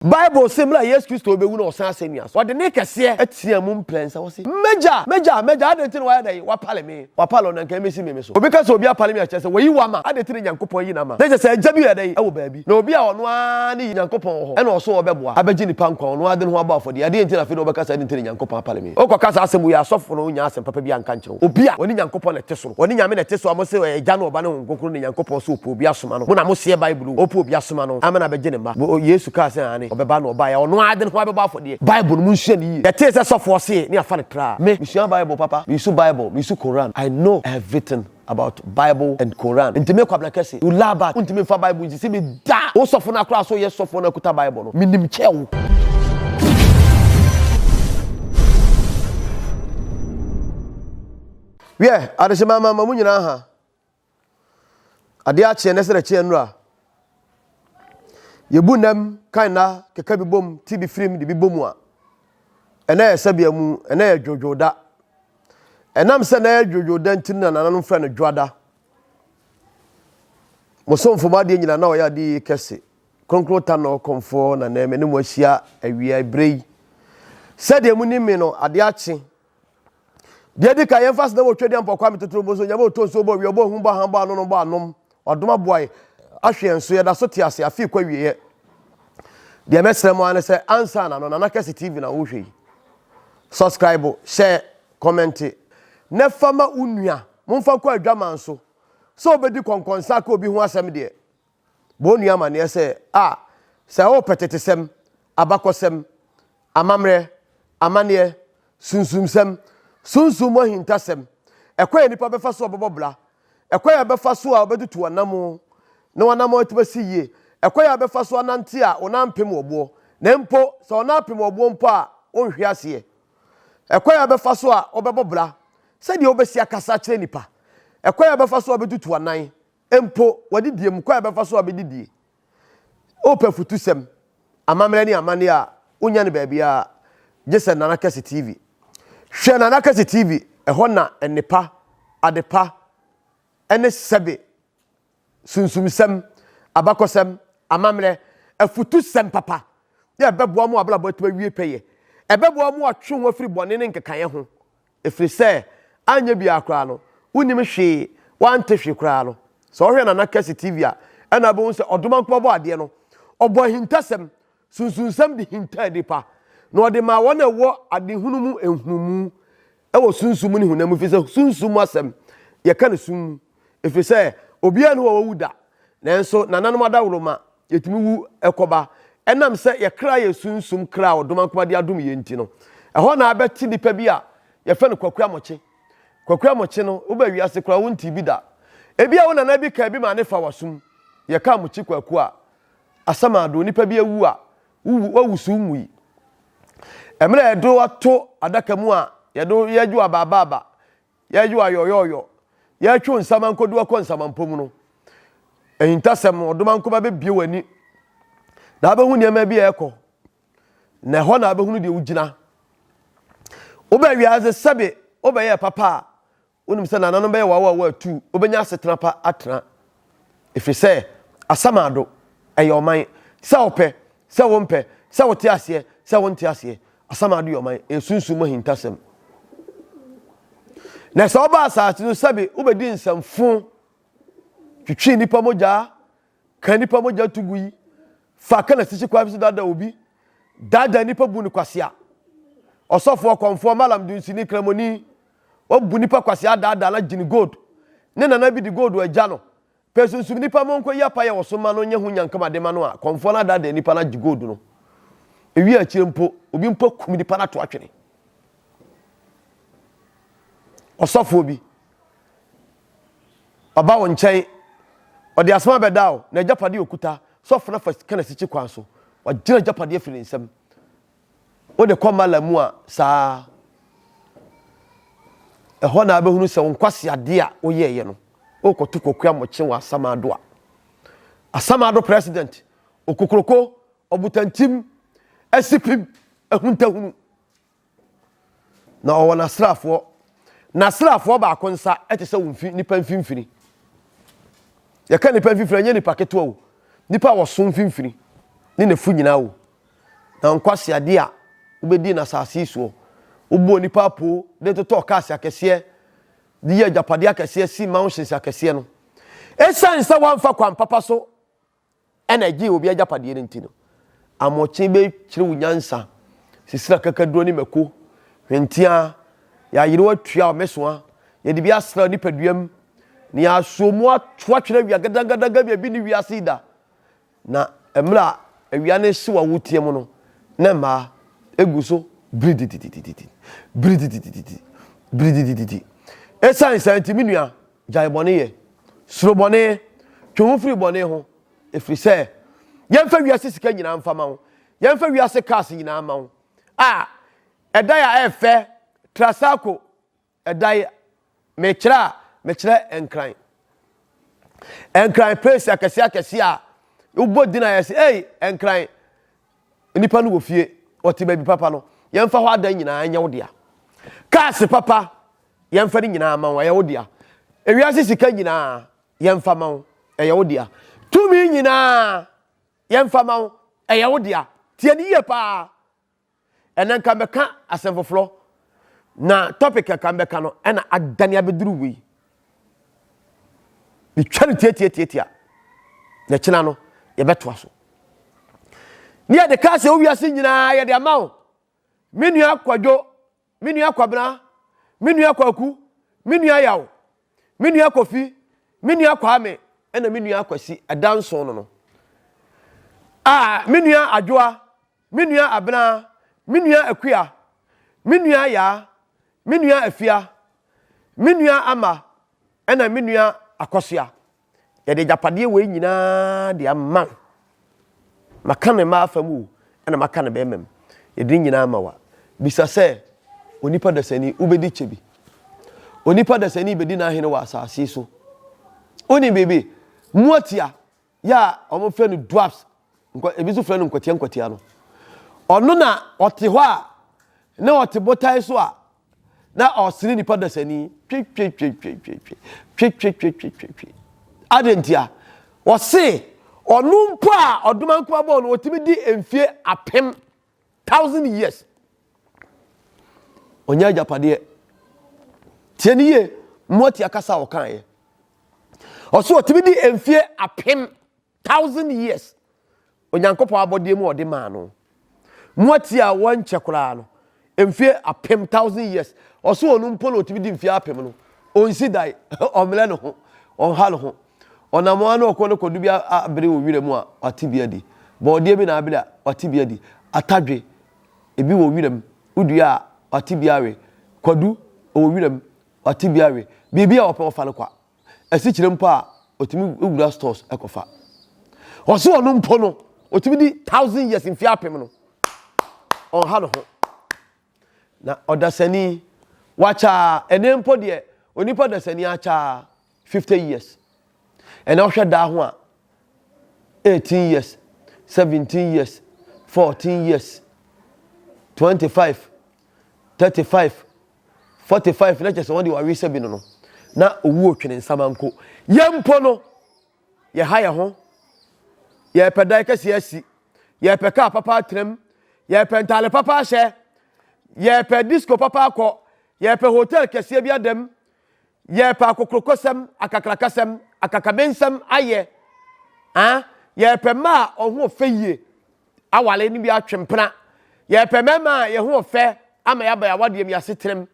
Bible similar yes Christo be wu no san asenia so de ne kese atia mu mplensa wo se meja adentin wa dey wa pale me wa pale no nkan mesi me so obi ka so obi apale me ache se wo yi wa ma adentin Nyankopon yi na ma na je se agya bi ya dey e wo baabi na obi a ono a ne Nyankopon ho e na oso obeboa abegi ni pankon no ade no ho aba afode adentin afi no be ka sa adentin Nyankopon apale me o ko ka sa asemu ya asofo no nya asem papa bi anka nche obi a oni Nyankopon na tesoro oni nyame na tesoro amo se agya no oba ne nkokoro ne Nyankopon so opo obi asoma no mo na mo se Bible opo obi asoma no amana begye ne ma Yesu ka se ane obeba no oba ya ono ade no ho abeba afode Bible mu nhye ne yi ye say sofo se ne afa ne kra me misua Bible papa misu Bible misu Quran I know everything about Bible and Quran intime kwabla kese you laba intime fa Bible ji se me da o sofo na kra so ye sofo na kuta Bible no minim chewo yeah adese mama mu nyina ha ade a che ne se che nura yebunam kaina keka bi bom TV film de bi bomu a ena esabia mu ena edwojoda enam se na edwojoda ntin na nanu fra no dwada mosomfo ma de nyina na oya de kese Kronkron Tano Komfor na na me mu ahia awia brei sede mu ni me no ade ache de de ka yemfas na wo twede ampokwa metotoro bozo nyama otonso bo wi obo hu ba han ba no no ba anom odoma boy ahwe enso ye da so te ase afi kwa wiye de mesremo ane se ansa na no na kase TV na wo hwe subscribe share comment ne fama unua momfa kwa adwaman so obedi konkonsa ka obi hu asem de bo nua ma ne se se o petetesem abakosem amamre amane sunsumsem Sumsum Ahintasem ekwa nipa befa so obobobla ekwa ya befa so a obedutu wanamo na wanamo atibasi yie ekwa ya befa so anante a onampem obo na mpo so onampem obo mpo a onhwe ase ekwa ya befa so a obebobla se de obesi akasa kire nipa ekwa ya befa so obedutu wanan mpo wadidiem kwa ya befa so obedidie opefutusem amamre ni amane a onya ne baabi a jese nana kase TV hwe na nakase TV eho na enipa adepa ene sebe sunsumsem abakosem amamre afutusem papa ye beboa mu ablabo atuma wie peye ebeboa mu atwe ho afiri bone ne nkekaye ho efiri se anya bi akra no unim hwe wante hwe kra no so hwe na nakase TV a ena bo se odoma nkpobo ade no obo hintasem sunsumsem de hinta dipa no de ma wona wo adehunu mu enhunumu ewo sunsum ni hunamu fi se sunsum asem ye ka ne sum efi se obia no wo wuda nanso nananom adawroma yetimi wu ekoba enam se ye kra ye sunsum kra odoma nkoma de adom ye nti no eho na abeti dipa bi a ye fe no kwakura moche no wo ba wiase kra wonti bi da ebia wo nana bi ka bi ma ne fa wasum ye ka mochi kwaku a asamado nipa bi awu a wu sumui emre edo ato adaka mu a yedo yeju ababa yeju ayoyoyo yechu nsama nkodu akọ nsama mpom no Ahintasem odoma nkoba be bie wani na abehu niam bi ekọ na ho na abehu de ugina oba wiaze sabe oba ye papa onim se na nanom be wa tu obenya asetena pa atena efise asamado eyoman se ope se wompe se wote ase se wonte ase asamado yoman Sumsum Ahintasem na so ba asati no sabe obedi nsamfo twitwi nipa moja kan nipa moja tugui fa kana sichi kwa bi dada obi dada nipa bu ni kwasea osofo Okomfo malam dunsini kramoni obu nipa kwasea dada na gini gold ne nana bi di gold agya no pesunsum nipa monko yapa ye wosoma no nya hu nyankama de ma no a Komfo na dada nipa na gi gold no ewi akire mpo obi mpo kum nipa na to atwene osofo bi oba won nkyɛn odi asma bedao na japade okuta sofo na fa kana sichi kwan so wagina japade afiri nsam o de komala mu a saa eho na abehunu se wonkwase ade a oyeye no o kotu kokua moche wa asamado president okukroko obutantim asipim ehuntahunu na o wana nasrafo ba akonsa etese wonfi nipa mfimfini ya ka nipa mfimfini anya nipa keto wo nipa wo so mfimfini ni nefu nyina wo na nkwase ade a ubedi na asase so ubo nipa po de to kase akese de ye japade akese si mountains akese no esan sa wanfa kwan papa so energy obi ajapade ne ntino amoche be kire wunyansa sisira kakaduro ni mako hwentia ya yire watua omesoa ye de bi asra ni paduam ni asomu atwatwere wi agadagadaga bi ni wi asida na emra awia ne hye wa wotie mu no na ma eguso bridididididi esan santi minua jaibone ye surobone twomfiri bone ho efiri se yemfa wiase sika nyina mfama ho yemfa wiase cars nyina ma ho edai a efe trasako edai mechira enkran place akese a ubo dina yesi enkran nipa no go fie oti baby papa no yemfa ho adan nyina anya wo dia cars papa yemfa ni nyina ma ho wo dia ewiase sika nyina yemfa ma ho wo dia tumi nyina yemfa ma ho wo dia tie ni ye pa enen ka meka asemfoflo na topic ka meka no ena adane abeduru wi bi twani tietia na kina no ye beto aso ni ya de ka se owiase nyina ye de ama ho menu akwadwo menu akwabna menu akwaku menu ayawo menu akofi menu akwame ena menu akwasi adanso no menu adwoa menu abna menu akua menu ya menu afia menu ama ena menu akosia ye de japade we nyina de ama makane ma afamu ena makane be mem ye de nyina ama wa bisa se onipa dasani ubedi chebi onipa dasani bedi na hene wa asase so oni bebe muatia ya omo fe no dwarfs ebizu fe no nkotia no ono na ote ho a na ote botai so a na osiri nipa dasani adentia wose onu mpo a odomankoma bo no otimi di emfie apem 1000 years onya japade tieniye moti akasa okan ye oso otimi di emfie apem 1000 years onyankopo abode mu ode ma no moti a wonche kura no emfie apem 1000 years oso onu mpo no otimi di emfie apem no onsi dai omle no ho onha no ho onamo anu okono kodu bi abere wo wire mu a atibia di bode bi na abere atibia di atadwe ebi wo wire mu udua atibiawe kwadu owiram atibiawe bibia ope ofa no kwa asikyire mpo a otimi ugura stores ekofa oso onu mpo no otimi di 1000 years mfi apem no on ha no ho na odasani wacha enempo de onipa dasani acha 50 years ena ohwe da ho a 18 years 17 years 14 years 25 35 45 na just won wari se bi no na owu otwene nsamanko yempo no ye ha ye ho ye pedai kase asi ye peka papa trem ye pentale papa hye ye pe disco papa akọ ye pe hotel kase bi adam ye pe akokrokosem akakrakasem akakabensem aye ye pe ma ohu feyie awale ni bi atwempena ye pe mema ye ho fe ama ya ba ya wade mi asetrem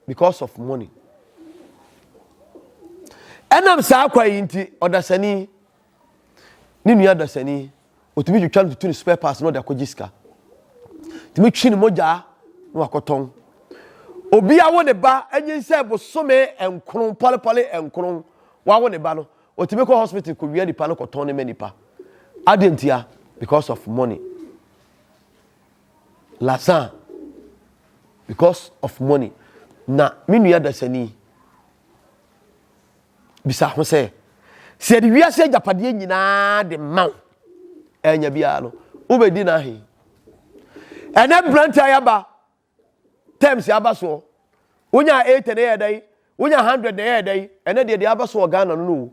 because of money enam sa akwa yinti odasani ni nua dasani otumi twitwa no to spare parts no de akogiska tumi twini moja no akoton obi awo ne ba anyinse bosome enkron pale enkron wawo ne ba no otumi ko hospital ko wi adipa no koton ne manipa adentia because of money lasan because of money na minu dasani bisa ho se de wiase japade nyina de man enya bia no ubedi na he ene brand ayaba terms yaba so unya 80 na yedai unya 100 na yedai ene de yaba so Ghana no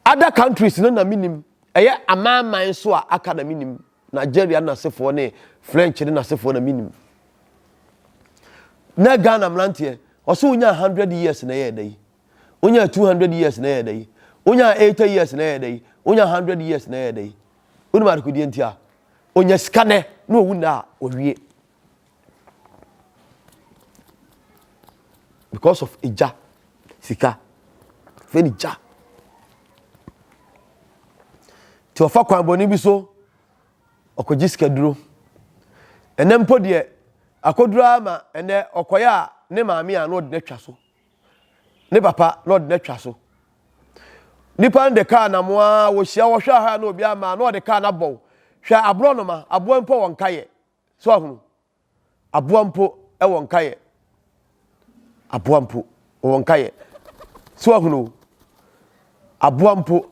other countries no na minim eye amaman so a aka na minim Nigeria na sefo ne French ne na sefo na minim na Ghana mlantie oso unya 100 years na ye dai unya 200 years na ye dai unya 80 years na ye dai unya 100 years na ye dai unu ma rekodi ntia unya skane na owu na owie because of ija sika feni ja ti ofa kwan boni bi so okoji sika duro enempo de akodura ma ene okoya ne maami a no de natwa so ne papa no de natwa so nipa de car na moa wo hia wo hwa ha na obi ama no de car na bow hwa abro no ma abo mpo won kaye so ahunu abo mpo e won kaye abo mpo won kaye so ahunu abo mpo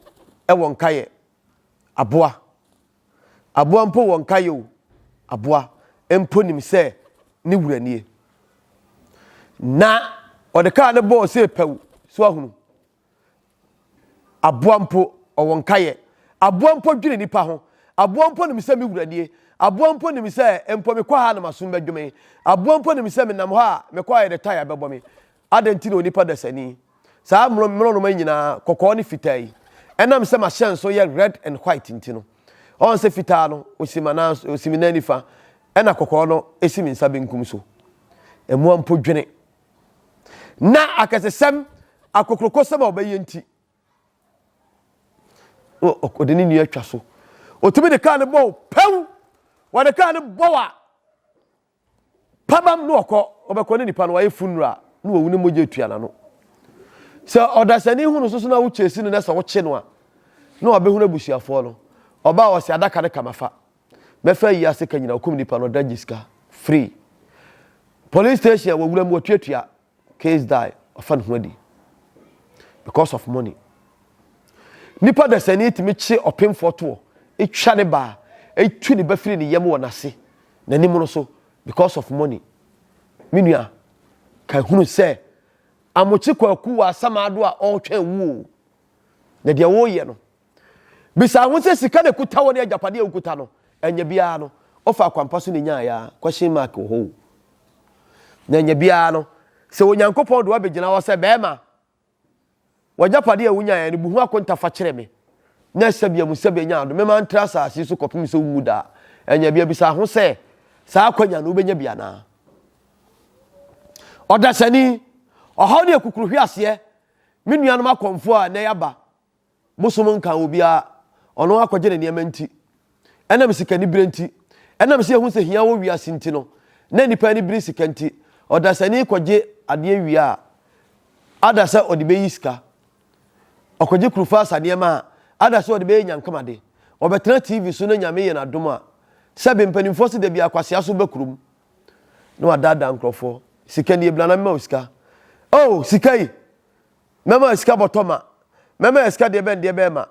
e won kaye aboa mpo won kaye o aboa empo nim se ni wuranie na o de car na bow se pew so ahunu aboampo owonkaye aboampo dwene nipa ho aboampo nim se me wuranie aboampo nim se empo me kwa ha na masom badwume aboampo nim se me nam ha me kwa ye tire bebo me adenti no nipa dasani saa mro no manyina kokko ne fitai enam se ma hyen so ye red and white ntino on se fitaa no osimina nifa ena kokko no esimi nsa benkum so emuampo dwene na akasesem akokrokosem obaye nti o de ni atwa so otumi de ka ne bo pew wa de ka ne bo wa pabam no okọ obekọ ne nipa no wa efunura no owu ne moje tuana no se odasani hunu so na wo chesi no na se wo che no a no obehunu abusuafo no oba wo se adaka ne kamafa mefa yi ase kanyina okum nipa no dagiska free police station wo wura mu otuatua case die ofan hodi because of money nipa da sani timi che opem foto etwa ne ba etu ne bafiri ne yem wonase na nim no so because of money minua ka hunu se amochi kwaku wa samado a otwa wu na de wo ye no bisa ho se sika ne kuta wo ne agapade e kuta no enya bia no ofa kwampa so ne nya ya question mark ho na enya bia no se onyankopon do abegina wo se bema wajapade awunya ya ni buhu akonta fa kire me na sabia musabia nya do mema ntra asase so kopim se wu da enya bia bisa ho se saa akwanya no obenya bia na odasani ohaw ne akukuru hwiase menua no makomfo a na yaba musom nkan obia ono akwaje ne niam nti enam sika ni brenti enam se hu se hia wo wiase nti no na nipa ni bri sika nti odasani kwaje ade awia adasa odibe yiska okoje kurufa asaniema adasa odibe nyankamade obetena TV so na nyame ye na dom a sebe mpanimfo se da bia kwase aso bakurum no adada nkrofo sika ni eblana mema osika oh sikai mema sika botoma mema sika de be ma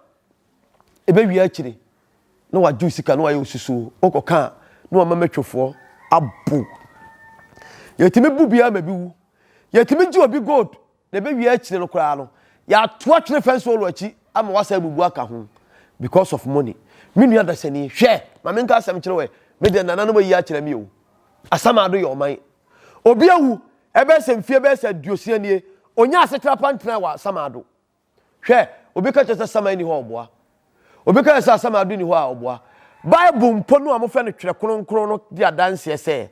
ebe wi akire no wa ju sika no wa ye osusu okoka no wa mametwofo abu yetimi bubia mabiwu yetimi ji obi gold na be wi akire no kura no ya to atwene fence wall achi ama wasa bubu aka ho because of money minu ada sani hwe ma menka asem kire we me de nana no ma yi akire mi o asama ado yo man obi awu ebe se mfie be se duosia nie onya asetra pantena wa asama ado hwe obi ka chese sama ni ho oboa obi ka chese asama ado ni ho a oboa bible mpo no amofa no twere kronkron no di adanse ese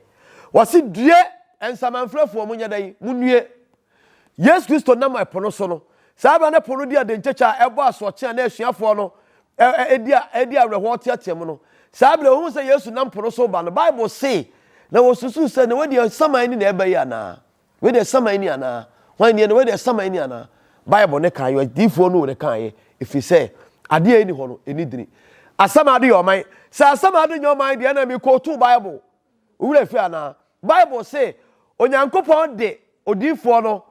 wasi due ensamanfrefo mo nyadai munue Yesu Kristo na ma epono so no saaba na pono di adenchecha ebo asoche na asuafo no edi awreho tiatem no saaba hu se Yesu na pono so ba no Bible say na wosusu se na we samani na ebe ya na we de samani ana wan ne we de samani ana Bible ne kan yo difo no ne kan ye ifi se ade eni ho no eni dini asama ade yo man sa asama ade yo man de na me ko to Bible wura fi ana Bible say onyankopon de odifo no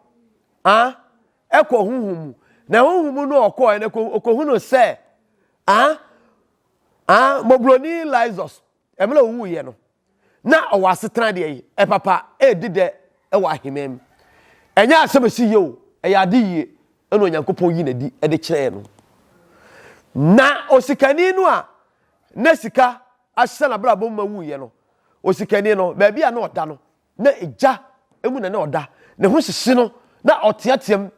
eko huhum na huhum no okọ ene okohunu se mobroni Lazarus emela wu ye no na owasetena de yi papa edide wa himem enya asebesi ye o ya de yi eno onyankopon yi na di de kire no na osikani no a na sika ahye na bra bom ma wuye no osikani no ba bia na oda no na eja emu na oda ne ho hyehye no na oteateam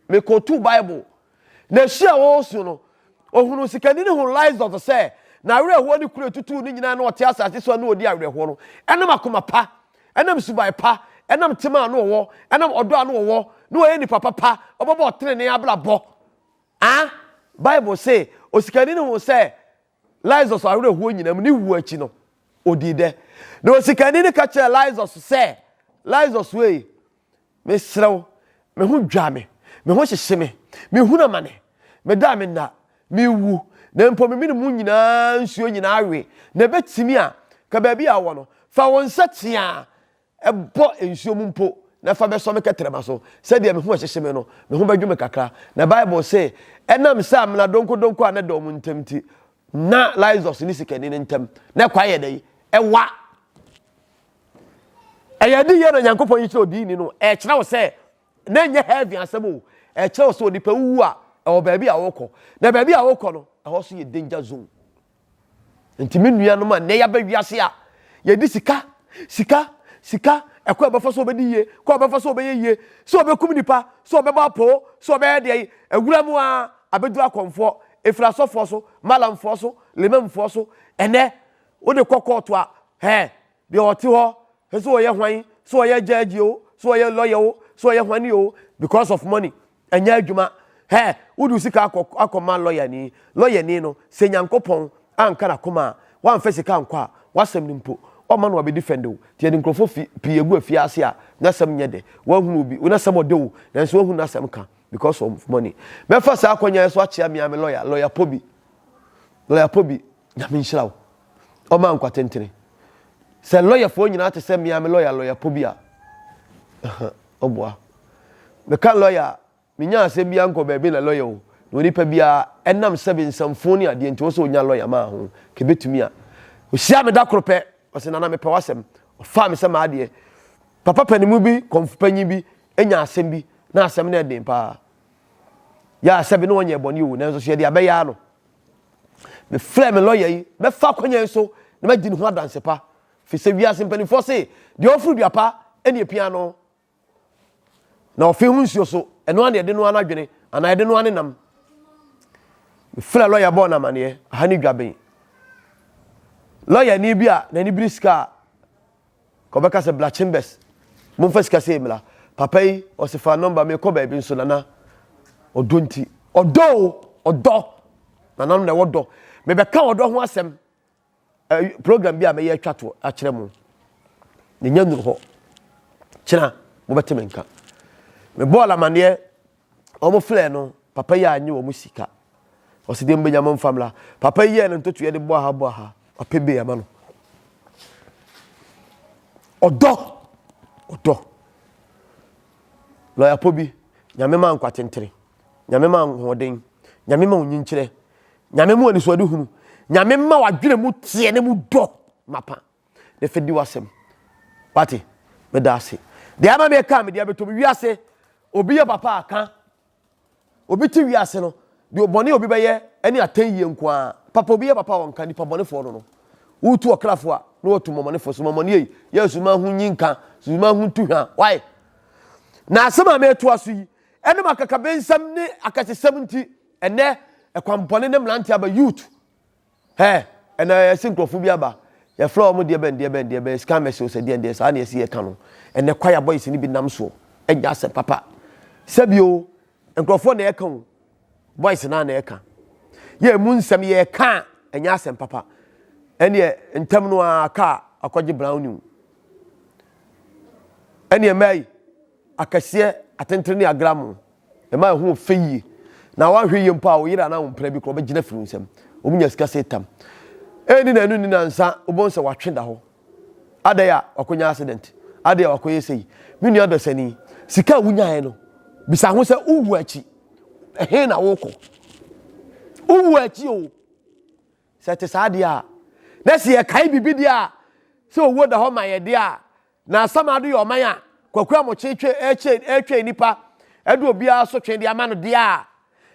me ko tu bible na hia wo su no ohunu osikani ne ho lies of the say na awerɛhoɔ ne kuro tutu ne nyina na ɔte asase so na odi awerɛhoɔ no ɛnam akoma pa ɛnam subai pa ɛnam tema na ɔwɔ ɛnam ɔdɔ na ɔwɔ na ɔyɛ ni papa pa ɔbɔbɔ ɔtene ne ablabɔ bible say osikani ne ho sɛ Lazarus awerɛhoɔ nyina mu ne wu akyi no odi de na osikani ne ka kyerɛ Lazarus sɛ Lazarus wei me srew me ho dwa me ho hyehye me hu na mane me da me na me wu na mpo me mu nyina nsuo nyina awe na betimi a ka ba bi awo no fa won satia ebo nsuo mu mpo na fa be so me ketrema so se de me ho hyehye me no me ho badwume kakra na bible say enam sa amna donko a na do mu ntamti na Lazarus ni sikani ne ntam na kwa ye dai ewa eyadi ye na Nyankopon yi kire odi ni no e kire wo se na nye heavy asemo e kire wo se odi pa wu a e ba bi awokọ na ba bi awokọ no e ho so ye danger zone enti me nua no ma ne ya ba wiase a ye di sika ekwa ba fa so obedi ye kwa ba fa so obeye ye so obekum nipa so obeba po so obeye de awura mu a abedu akomfo efrasofo so malamfo so lemamfo so ene wo de kokoto a de oti ho so oye hwan so oye judge o so oye lawyer o so oye hwan o because of money enya adwuma wo du sika akoma lawyer ni no se Nyankopon anka na koma wan fa sika anko a wasem ni mpo o ma no obe defend o tie de nkrofo pie egu afiase a na sem nye de wa hunu obi una sem ode o na so hunu na sem ka because of money me fa sa akonya so achia me am lawyer pobi na me nshirawo o ma anko tentene se lawyer fo nyina te se me am lawyer pobi a oboa me ka lawyer minya asem bia nko ba bi na lawyer o no nipa bia enam seven samfoni ade nti wo so nya lawyer ma ho ke betumi a o hia me da krope o se nana me pe wasem o fa me se ma ade papa panimu bi konfupanyi bi enya asem bi na asem na den pa ya asem no onye boni o na so hia de abeya no me flame lawyer yi me fa kwanya so na ma di ne ho adanse pa fi se wi asem pani fo se de ofuru dua pa eni epia no na ofi hu nsuo so eno ane de no anadwene ana de no ane nam fla lawyer bo na mane ha ni dwaben lawyer ni bia na ni briska ko beka se black chambers mo fa sika se mla papa yi o se fa number me ko ba bi nso na odonti odo na nanu na wodo me beka odo ho asem program bia me ye twato a kire mo ne nyanu ho kira mo betemenka me bola mane omo fle no papa ya anyi omo sika o se de mbenya mo famla papa ye no ntotu ye de bo ha papa be ya ma no odo lawyer pobi nyame ma nkwa tentere nyame ma hoden nyame ma onyinkire nyame ma oni so de hunu nyame ma wadwene mu tie ne mu do mapa de fedi wasem pati me dase de ama me ka me de abeto me wiase obi ye papa aka obi ti wiase no de obone obi beye eni atanyiye nko a papa obi ye papa wonka ni pabone fo no utu okrafo a no otu momone fo so momone yi yesu ma hu nyinka su ma hu tuhwa why na asema me to aso yi eni makaka bensam ne akase 70 ene ekwampone ne mlanti aba youth ena sinkrofo bi aba ya flow mo de ben scam message se de sa na yesi ye kan no ene kwaya boys ni bi nam so enya ase papa sabio nkrofo na ye kan boys na ye kan ye mu nsam ye kan enya ase papa ene ntam no aka akwaje brown ene mai akase atentre ni agram e mai hu feyi na wa hwe yempa o yira na wompra bi ko be gina firu nsam omunya sika setam eni na enu ni na nsa obonse watwe da ho adaya akonya accident adaya akoye sei minu ya dosani sika wunyae no bisa ho se uwu achi na woko uwu achi o se te saade a na se ye kai bibi dia se owo da ho maye dia na samado yo man a kwakura mo chetwe etwe nipa edu obia so twen dia ma no dia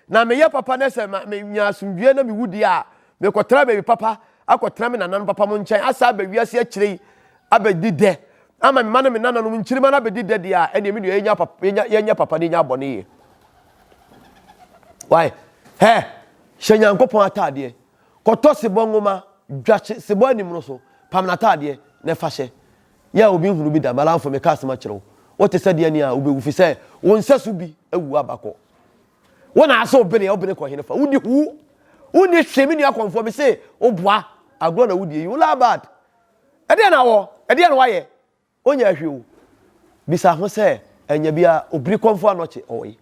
na me ye papa na se me nya asomdue na me wudi a me kotra baby papa akotra me nanan papa mo nchen asa ba wiase akire abedi de ama me mana me nanan no nchirima na abedi de dia ene me nya papa nya papa ni nya bone ye why he hyenyankopon atade koto sebo ngoma dwache sebo anim no so pam na atade na fa hye ya obi hunu bi da malamfo me kasema kire what is said ani a obewu fi say won sasu bi awu abako wona aso obene ko hene fa wudi hu woni hwemi ni akonfo bi say oboa agro na wudi you la bad ede na wo ede na waye onya hwewu bisa ho say enya bia obiri konfo Anokye oyi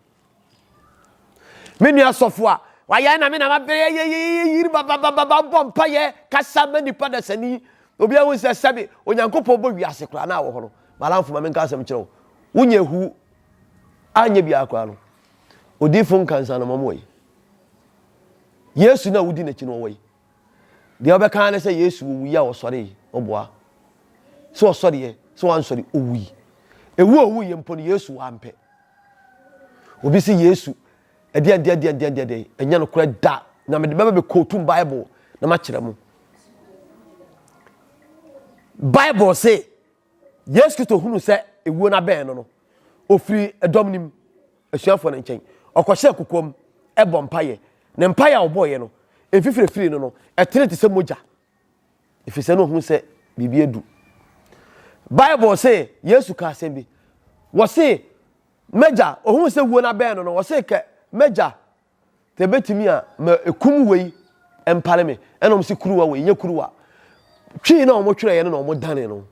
menu asofo a waya na me na mabe yiri baba bompa ye kasa mani pada sani obi awu se sabe onyankopon bo wiase kra na wo ho no malamfo ma me nka asem kire wonye hu anya bia akwa no odifo nkansa no momoyi Yesu na wudi na chi no woyi de obeka na say Yesu wu ya osore oboa so osore ye so ansore owi owu ye mpo Yesu ampe obi si Yesu ede enya no kura da na me de baba be quote Bible na ma kire mu Bible say Yesu Kristo hunu se ewu na ben no ofiri edom nim asuafo na nchen okohye kokom ebo mpaye ne mpaye oboye no efifirefiri no etere se moja efise no hunu se bibi edu Bible say Yesu ka sembi wo say meja ohun se wuo na ben no wo say ke meja te betimi a ekum wei empale me enom se kuruwa wei nye kuruwa twi na omo twere ye no omo dane no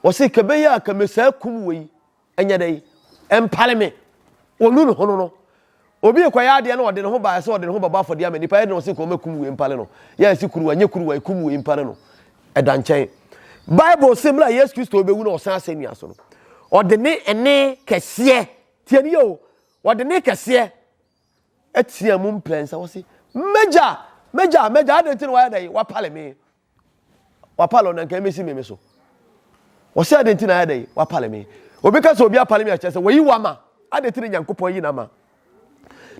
wo say ke be ya ka me sa kum wei enya dai empale me onu no hono no obi ekwaya ade na ode ne ho ba se ode ne ho baba afode ya me nipa ye no se ko makum wei empale no ya se kuruwa nye kuruwa ekum wei empale no edanchen Bible similar Yesu Kristo obewu na osan asenia so no ode ne ene kese tie ni yo ode ne kese etia mu mplensa wo se meja ade tin wa dai wa pale me wa pale na nka mesi me so wo se ade tin na dai wa pale me obi ka so obi apale me a chese wo yi wa ma ade tin Nyankopon yi na ma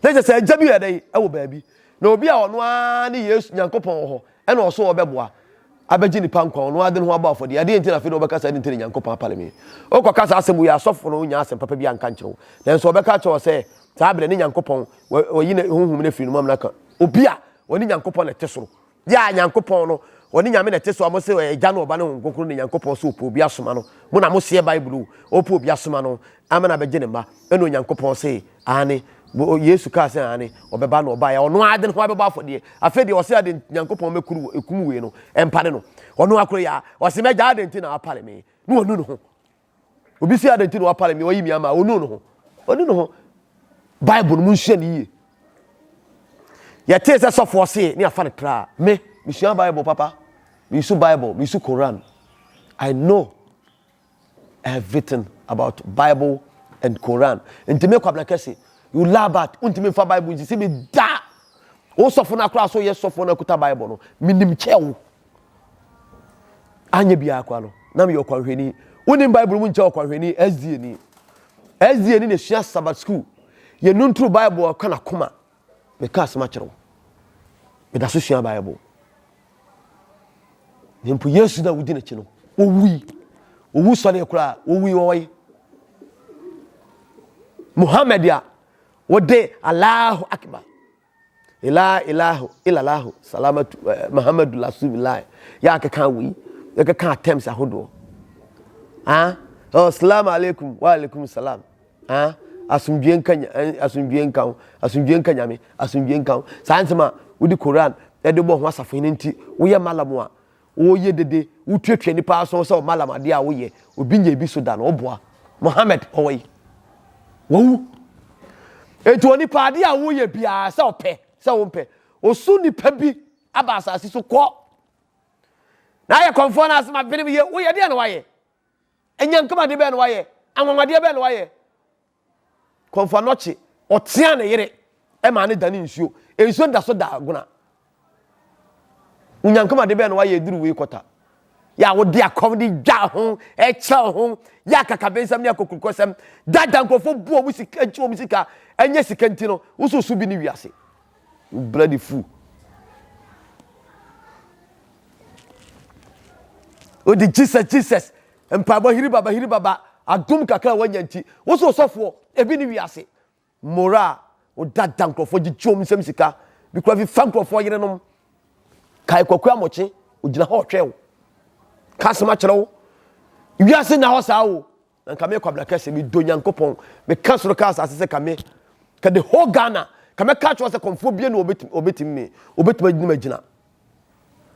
na je se aja bi ya dai e wo baabi na obi a ono a ne Yesu Nyankopon ho e na oso obeboa abeji ni pankwa ono ade no aba afode ade ntina fe no obekasa ade ntina Nyankopon apale me okokasa asemu ya asofo no nya asem papa bi anka nkyerwo nanso obeka cho se tabre ne Nyankopon oyi ne honhum ne firi no mam naka obi a oni Nyankopon na tesoro ya Nyankopon no oni nyame na tesoro mo se eja no oba ne honkokro ne Nyankopon so opo obi asoma no mo na mo se Bible opo obi asoma no amana beje ne ma eno Nyankopon se ane Yesu ka se ane obeba no oba ya ono ade no abeba afode afede o se ade Nyankopon mekuru ekum we no empane no ono akoro ya o se meja ade ntina apale me no onu no ho obi se ade ntina apale me oyi mi ama onu no ho Bible mun hye ni ye ya tese so for say ni afa ne kra me misua Bible papa mi su Bible mi su Quran I know everything about Bible and Quran ntime kwabla kese you labat untime fa Bible nti se me da o sofo na kra so ye sofo na kuta Bible no minim chewo anya bia akwa no na me yokwahweni unim Bible mun chewo kwahweni SDA ni ne sua Sabbath school ye nuntru Bible kana koma me ka asema kire wo me da so sua Bible nimpo Yesu na wudi na chi no owu so ne kura owi woyi Muhammad ya wode Allahu akbar ila ilahu illa Allah salamatu Muhammadu rasulullah ya ka kan wi ya ka kan attempts ahodo assalamu alaikum wa alaikum salam asumdwen kanyame asumdwen kan sansema wudi Quran e de bo ho asafo ni nti wo ye malamu a wo ye dede wo twetwe ni pa so so malam ade a wo ye obi nya bi so da no oboa Muhammad oyi wo etu oni pa ade a wo ye bia se ope se wo mpe osu ni pa bi aba asase so ko na ye konfo na asema bene ye wo ye de na wa ye enyankama de be na wa ye anwamade be na wa ye Okomfo Anokye otia ne yere e ma ne dane nsuo ensuo da so da aguna unyankama de be no waye duru we kota ya wo de akomdi dwa ho e cha ho ya kakabensam ne akokurkosem dada nkofo buo musika enchi musika enye sika ntino ususu bi ni wiase bloody fool. O di Jesus empabo hiri baba adum kakra wanyanti wo so sofo ebi ni wiase mora o dada nkrofo gi chom nsem sika bi kwa fi fa nkrofo yerenom kai kwakwa moche o gina ho hwewo kasema kyerɛwo wiase na ho saa wo nka me kwabla kase mi do nyankopon me kansoro kasa asese kame ka the whole Ghana kame catch was a konfo bie no obetim agina magina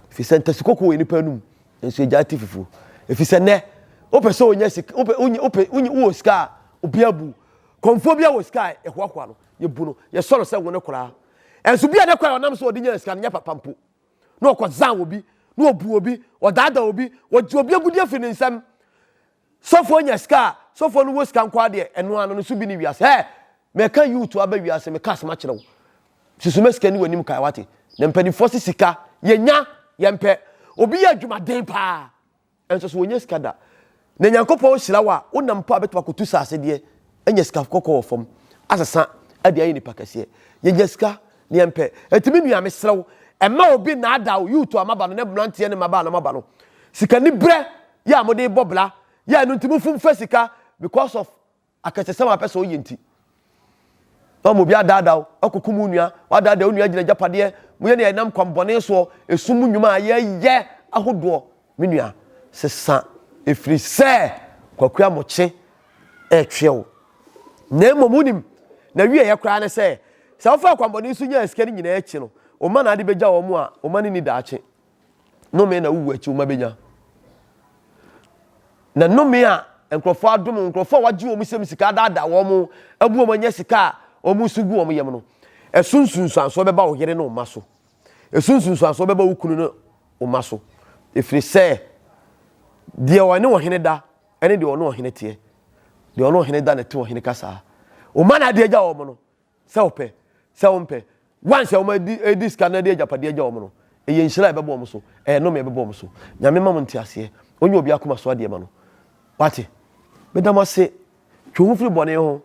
fi senta sikoko we nipa num enso ejati fufu efi se ne opese onya sika onyi wo sika obiabu konfo bia wo sika ehwakwa no ye bu no ye soro se wo ne kora enso bia ne kora onam so odinya sika nya papampo na okozan obi na obu obi odada obi oji obi agudi afi ne nsam sofo onya sika sofo no wo sika nkwa de eno ano no so bi ni wiase me ka youth aba wiase me ka asema kyerɛw susume sika ni wanim kai wate na mpani fosi sika yenya yempe obi ya adwumaden pa enso so wonya sika da na nyankopɔn hyira wa wonam pa betwa kotu sase de enya sika kokɔ fam asesa ade ayi ni pakase yenya sika ne yempe etimi nua mesrew emma obi na ada youth amaba no ne brante ne maba na maba no sika ni bre ya mode bobla ya no ntimi fum fa sika because of akatesema pesa oyenti omo bia dada okukumu nua wa dada onua gina japade muye ne enam kwambone so esum nnwuma ye ahodo menua sesa efiri se kwakua moche etwewo na momunim na wie ye kra ne se ofa kwambone so nya sika ni nyina echi no o ma na ade beja wo mu a o ma ni daache no me na wuwu echi o ma benya na no me a enkrofo adom enkrofo waji wo mu sem sika dada wo mu abu wo nya sika o mu sugu wo mu yem no esunsunsu anso beba wo yere no maso esunsunsu anso beba wo kunu no o maso efiri se de wone wo hene da ene de wone wo hene tie de wone wo hene da na te wo hene kasa o ma na de agya wo mu no se ope se ompe once o ma di scanner de agya pade agya wo mu no eye nhira beba wo mu so no me beba wo mu so nyame ma mo ntiase onye obi akoma so ade ma no wate bedamase twohu firi bone ho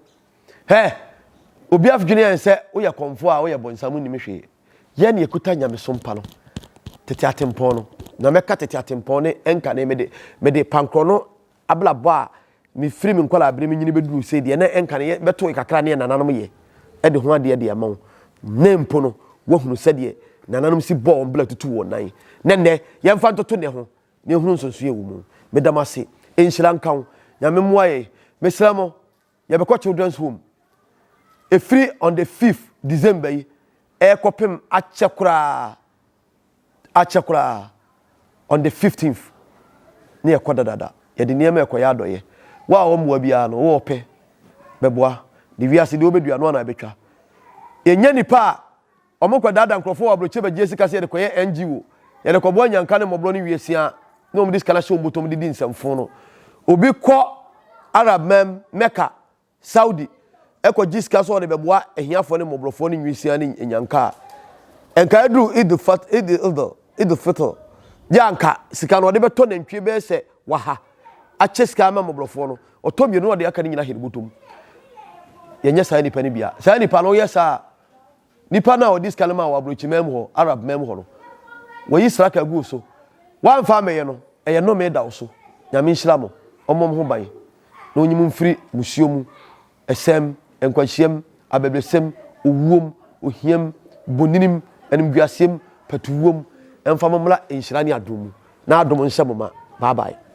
obi afdwene ense wo ye konfo a wo ye bonsamu ni mehwe ye ne ekuta nyame so mpa no tete atempon no na meka tete atempon ne enka ne mede pankro no ablabo a mi firi mi nkola abre mi nyini beduru se de na enka ne beto ikakra ne nananom ye e de ho ade de ama ne mpo no wo hunu se de nananom si bo on bla tutu wo nan ne ye mfa ntoto ne ho ne hunu nsonso ye wo mu bedamase enhyira nkan nyame muaye meslamo ye be ko children's home free on the 5th December yi kopem achekura on the 15th ne yakoda dada ye de niam ekoya adoye wa wo mu bia no wo pe beboa de wiase de obedua no na betwa enya nipa omokwa dada nkrofo wa broche be jesi kase de koye NGO ye de kobo nyanka ne mobro ne wiase a no mu diskala show botom de dinsamfo no obi ko Arab mem Mecca Saudi eko jiska so de beboa ehiafo ne mobrofo ne nwisia ne enyanka enka edru idul fitr yanka sika no de beto na ntwe be se waha ache sika ma mobrofo no otomie no de aka ne nyina hiributum yenya sa nipa ne bia sa nipa no yesa nipa na o diska ma wa brochi mem ho Arab mem ho no wo yi sraka gu so wan fa meye no eye no me da so nyame nhira mo omom ho ban na onyim mfiri musuomu esem enkwahiem abeblesem owuom ohiem boninim enimguasem patuwom emfamamla enhyira ne adom na adom nhyemoma bye bye.